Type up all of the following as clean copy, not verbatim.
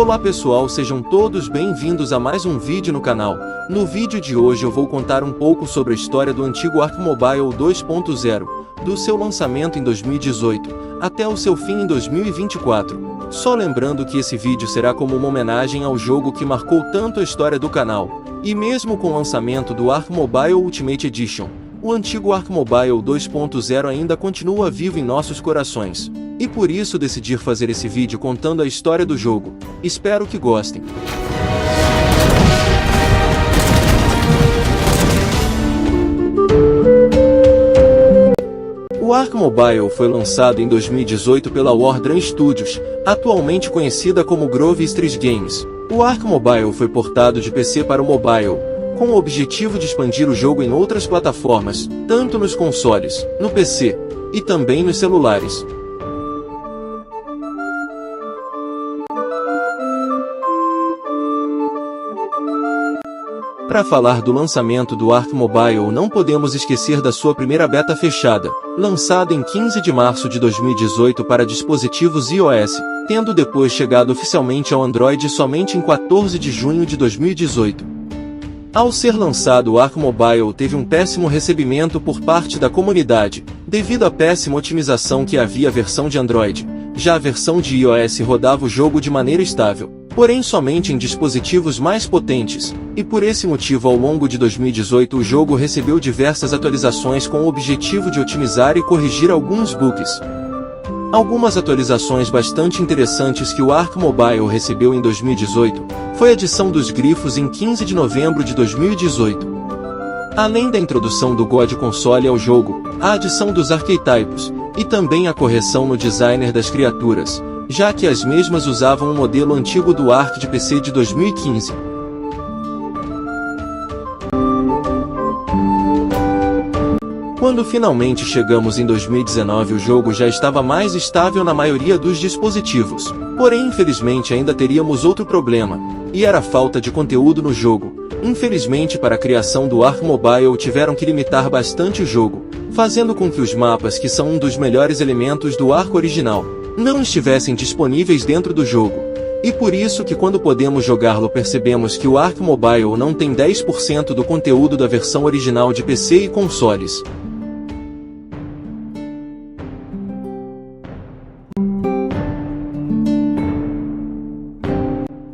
Olá pessoal, sejam todos bem-vindos a mais um vídeo no canal. No vídeo de hoje eu vou contar um pouco sobre a história do antigo Ark Mobile 2.0, do seu lançamento em 2018, até o seu fim em 2024. Só lembrando que esse vídeo será como uma homenagem ao jogo que marcou tanto a história do canal. E mesmo com o lançamento do Ark Mobile Ultimate Edition, o antigo Ark Mobile 2.0 ainda continua vivo em nossos corações. E por isso decidi fazer esse vídeo contando a história do jogo. Espero que gostem. O Ark Mobile foi lançado em 2018 pela Wardrun Studios, atualmente conhecida como Grove Street Games. O Ark Mobile foi portado de PC para o mobile, com o objetivo de expandir o jogo em outras plataformas, tanto nos consoles, no PC, e também nos celulares. Para falar do lançamento do Ark Mobile, não podemos esquecer da sua primeira beta fechada, lançada em 15 de março de 2018 para dispositivos iOS, tendo depois chegado oficialmente ao Android somente em 14 de junho de 2018. Ao ser lançado, o Ark Mobile teve um péssimo recebimento por parte da comunidade, devido à péssima otimização que havia a versão de Android. Já a versão de iOS rodava o jogo de maneira estável, porém somente em dispositivos mais potentes, e por esse motivo ao longo de 2018 o jogo recebeu diversas atualizações com o objetivo de otimizar e corrigir alguns bugs. Algumas atualizações bastante interessantes que o Ark Mobile recebeu em 2018 foi a adição dos grifos em 15 de novembro de 2018. Além da introdução do God Console ao jogo, a adição dos Archetypos, e também a correção no designer das criaturas, já que as mesmas usavam um modelo antigo do Ark de PC de 2015. Quando finalmente chegamos em 2019, o jogo já estava mais estável na maioria dos dispositivos. Porém, infelizmente ainda teríamos outro problema, e era a falta de conteúdo no jogo. Infelizmente, para a criação do Ark Mobile tiveram que limitar bastante o jogo, fazendo com que os mapas, que são um dos melhores elementos do Ark original, não estivessem disponíveis dentro do jogo. E por isso que quando podemos jogá-lo percebemos que o Ark Mobile não tem 10% do conteúdo da versão original de PC e consoles.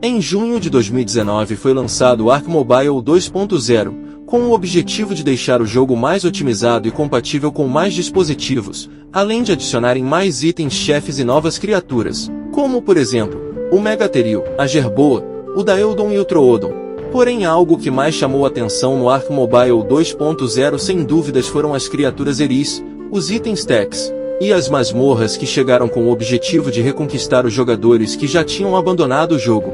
Em junho de 2019 foi lançado o Ark Mobile 2.0, com o objetivo de deixar o jogo mais otimizado e compatível com mais dispositivos, além de adicionarem mais itens chefes e novas criaturas, como por exemplo, o Megatherium, a Jerboa, o Daeodon e o Troodon. Porém, algo que mais chamou a atenção no Ark Mobile 2.0 sem dúvidas foram as criaturas Eris, os itens Tex, e as masmorras que chegaram com o objetivo de reconquistar os jogadores que já tinham abandonado o jogo.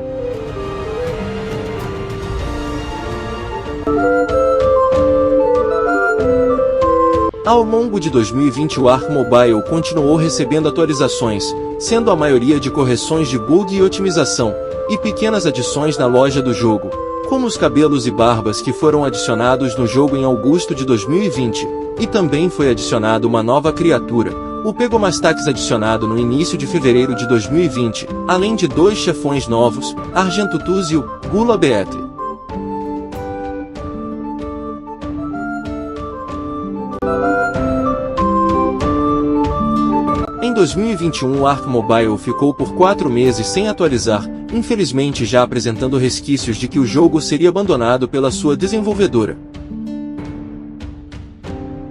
Ao longo de 2020 o Ark Mobile continuou recebendo atualizações, sendo a maioria de correções de bug e otimização, e pequenas adições na loja do jogo, como os cabelos e barbas que foram adicionados no jogo em agosto de 2020, e também foi adicionada uma nova criatura, o Pegomastax adicionado no início de fevereiro de 2020, além de 2 chefões novos, Argentutus e o Gula Beetle. Em 2021 o Ark Mobile ficou por 4 meses sem atualizar, infelizmente já apresentando resquícios de que o jogo seria abandonado pela sua desenvolvedora.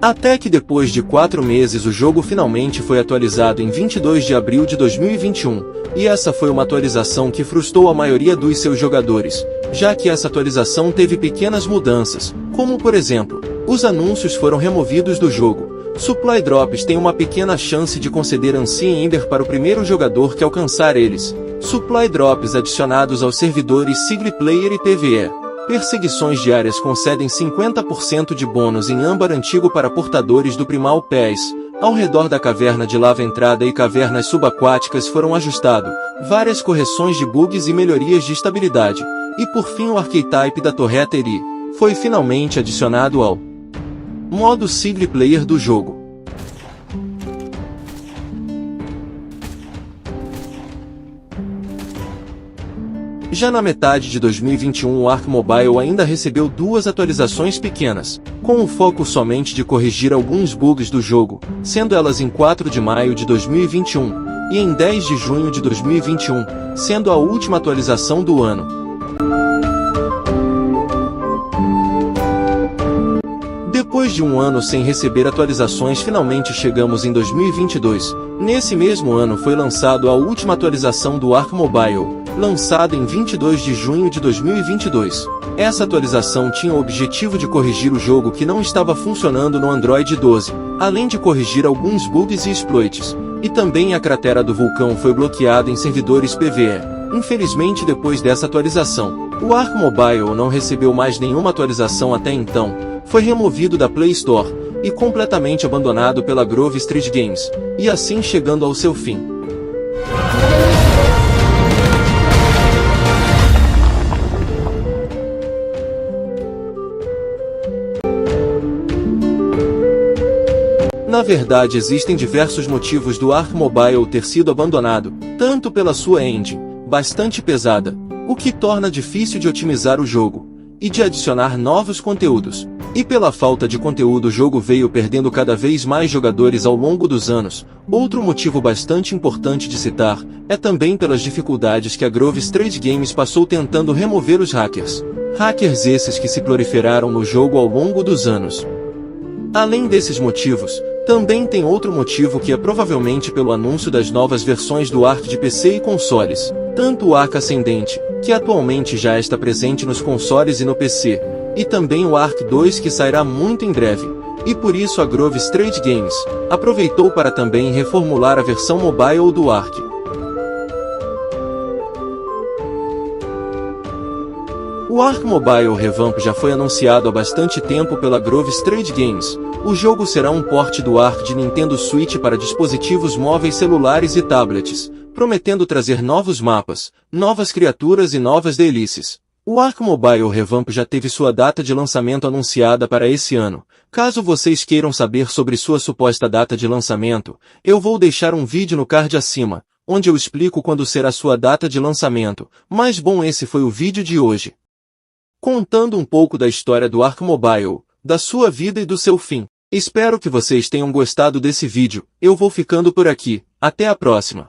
Até que depois de 4 meses o jogo finalmente foi atualizado em 22 de abril de 2021, e essa foi uma atualização que frustrou a maioria dos seus jogadores, já que essa atualização teve pequenas mudanças, como por exemplo, os anúncios foram removidos do jogo. Supply Drops têm uma pequena chance de conceder Ancient Ender para o primeiro jogador que alcançar eles. Supply Drops adicionados aos servidores Single Player e PvE. Perseguições diárias concedem 50% de bônus em âmbar antigo para portadores do Primal Pass. Ao redor da caverna de lava entrada e cavernas subaquáticas foram ajustados várias correções de bugs e melhorias de estabilidade. E por fim o Archetype da Torreta Eri foi finalmente adicionado ao modo Single Player do jogo. Já na metade de 2021 o Ark Mobile ainda recebeu duas atualizações pequenas, com o foco somente de corrigir alguns bugs do jogo, sendo elas em 4 de maio de 2021 e em 10 de junho de 2021, sendo a última atualização do ano. Depois de um ano sem receber atualizações, finalmente chegamos em 2022. Nesse mesmo ano foi lançado a última atualização do Ark Mobile, lançada em 22 de junho de 2022. Essa atualização tinha o objetivo de corrigir o jogo que não estava funcionando no Android 12, além de corrigir alguns bugs e exploits. E também a cratera do vulcão foi bloqueada em servidores PvE. Infelizmente, depois dessa atualização, o Ark Mobile não recebeu mais nenhuma atualização até então, foi removido da Play Store e completamente abandonado pela Grove Street Games, e assim chegando ao seu fim. Na verdade, existem diversos motivos do Ark Mobile ter sido abandonado, tanto pela sua engine, bastante pesada, o que torna difícil de otimizar o jogo, e de adicionar novos conteúdos. E pela falta de conteúdo o jogo veio perdendo cada vez mais jogadores ao longo dos anos. Outro motivo bastante importante de citar é também pelas dificuldades que a Grove Street Games passou tentando remover os hackers. Hackers esses que se proliferaram no jogo ao longo dos anos. Além desses motivos, também tem outro motivo que é provavelmente pelo anúncio das novas versões do Ark de PC e consoles. Tanto o Ark Ascendente, que atualmente já está presente nos consoles e no PC, e também o Ark 2 que sairá muito em breve, e por isso a Grove Street Games aproveitou para também reformular a versão mobile do Ark. O Ark Mobile Revamp já foi anunciado há bastante tempo pela Grove Street Games. O jogo será um port do Ark de Nintendo Switch para dispositivos móveis celulares e tablets, prometendo trazer novos mapas, novas criaturas e novas delícias. O Ark Mobile Revamp já teve sua data de lançamento anunciada para esse ano. Caso vocês queiram saber sobre sua suposta data de lançamento, eu vou deixar um vídeo no card acima, onde eu explico quando será sua data de lançamento. Mas bom, esse foi o vídeo de hoje, contando um pouco da história do Ark Mobile, da sua vida e do seu fim. Espero que vocês tenham gostado desse vídeo. Eu vou ficando por aqui. Até a próxima.